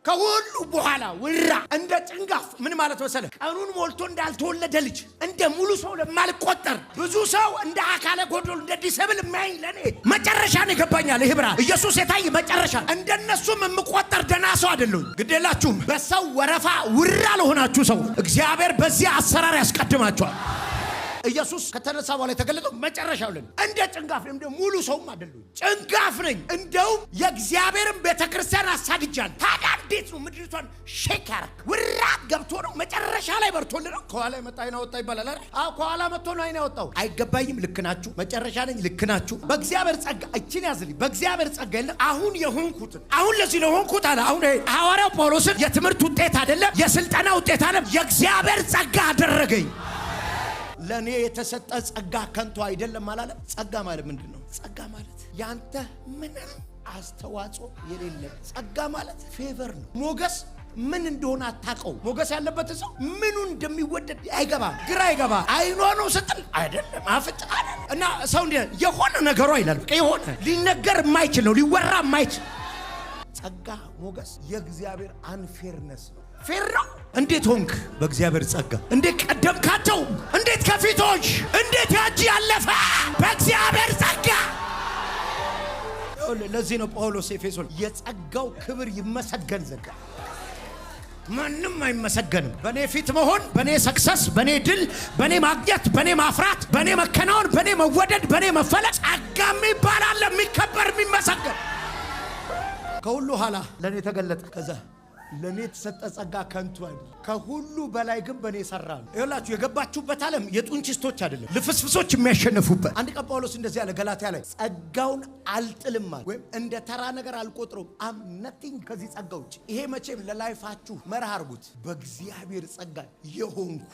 ከሁሉ በኋላ ውራ እንደ ጭንጋፍ ምን ማለት መሰለ ቀኑን ሞልቶ እንዳልተወለደ ልጅ እንደ ሙሉ ሰው ለማልቆጠር ብዙ ሰው እንደ አካለ ጎዶሎ እንደ ዲሰብል ማይ ለኔ መጨረሻ ነው ይገባኛል። ይሄ ብራ ኢየሱስ የታይ መጨረሻ እንደነሱም የምቆጠር ደና ሰው አይደለም። ግዴላችሁም በሰው ወረፋ ውራ ለሆናችሁ ሰው እግዚአብሔር በዚህ አሰራር ያስቀድማችኋል። ኢየሱስ ከተነሳ በኋላ የተገለጠው መጨረሻው ለኔ እንደ ጭንጋፍ ነኝ። እንደ ሙሉ ሰውም አይደለም ጭንጋፍ ነኝ። እንደው የእግዚአብሔርን ቤተክርስቲያን አሳድጃለሁ። ታዲያ እንዴት ነው ምድሪቷን ሼከር ውራት ገብቶ ነው መጨረሻ ላይ በርቶልህ ነው? ከኋላ መጣ አይና ወጣ ይባላል አይደል? አዎ ከኋላ መጥቶ ነው አይና ወጣው። አይገባኝም። ልክ ናችሁ። መጨረሻ ነኝ። ልክ ናችሁ። በእግዚአብሔር ጸጋ እቺን ያዝልኝ። በእግዚአብሔር ጸጋ የለ አሁን የሆንኩት አሁን ለዚህ ነው ሆንኩት አለ። አሁን ሐዋርያው ጳውሎስን የትምህርት ውጤት አይደለም የስልጠና ውጤት አይደለም የእግዚአብሔር ጸጋ አደረገኝ። ለኔ የተሰጠ ጸጋ ከንቱ አይደለም ማለት ጸጋ ማለት ምንድነው? ጸጋ ማለት ያንተ ምንም አስተዋጽኦ የሌለ ጸጋ ማለት ፌቨር ነው። ሞገስ ምን እንደሆነ አታውቀው። ሞገስ ያለበት ሰው ምኑ እንደሚወደድ አይገባ ግራ አይገባ። አይኖ ነው ስትል አይደለም አፍጥ አይደለም እና ሰው እንደ የሆነ ነገሩ አይላል የሆነ ሊነገር የማይችል ነው ሊወራ የማይችል ጸጋ ሞገስ የእግዚአብሔር አንፌርነስ ነው። ፌር ነው። እንዴት ሆንክ? በእግዚአብሔር ጸጋ። እንዴት ቀደምካቸው? እንዴት ከፊቶች? እንዴት ያጂ ያለፈ? በእግዚአብሔር ጸጋ። ለዚህ ነው ጳውሎስ ኤፌሶን የጸጋው ክብር ይመሰገን ዘንድ ማንም አይመሰገንም። በኔ ፊት መሆን፣ በኔ ሰክሰስ፣ በኔ ድል፣ በኔ ማግኘት፣ በኔ ማፍራት፣ በኔ መከናወን፣ በኔ መወደድ፣ በኔ መፈለጥ ጸጋም ይባላል የሚከበር የሚመሰገን ከሁሉ ኋላ ለኔ ተገለጠ። ከዛ ለኔ የተሰጠ ጸጋ ከንቱ አይደለም ከሁሉ በላይ ግን በኔ ሰራል። ይኸውላችሁ የገባችሁበት ዓለም የጡንችስቶች አይደለም ልፍስፍሶች የሚያሸንፉበት። አንድ ቀን ጳውሎስ እንደዚህ ያለ ገላትያ ላይ ጸጋውን አልጥልም ማለት ወይም እንደ ተራ ነገር አልቆጥረውም። አም ነቲንግ ከዚህ ጸጋ ውጭ። ይሄ መቼም ለላይፋችሁ መርህ አድርጉት። በእግዚአብሔር ጸጋ የሆንኩ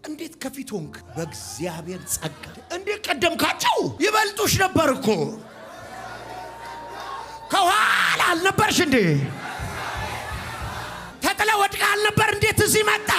እንዴት ከፊት ሆንክ? በእግዚአብሔር ጸጋ። እንዴት ቀደምካቸው? ይበልጡሽ ነበር እኮ ከኋላ አልነበርሽ እንዴ? ተጥለ ወድቃ አልነበር? እንዴት እዚህ መጣ?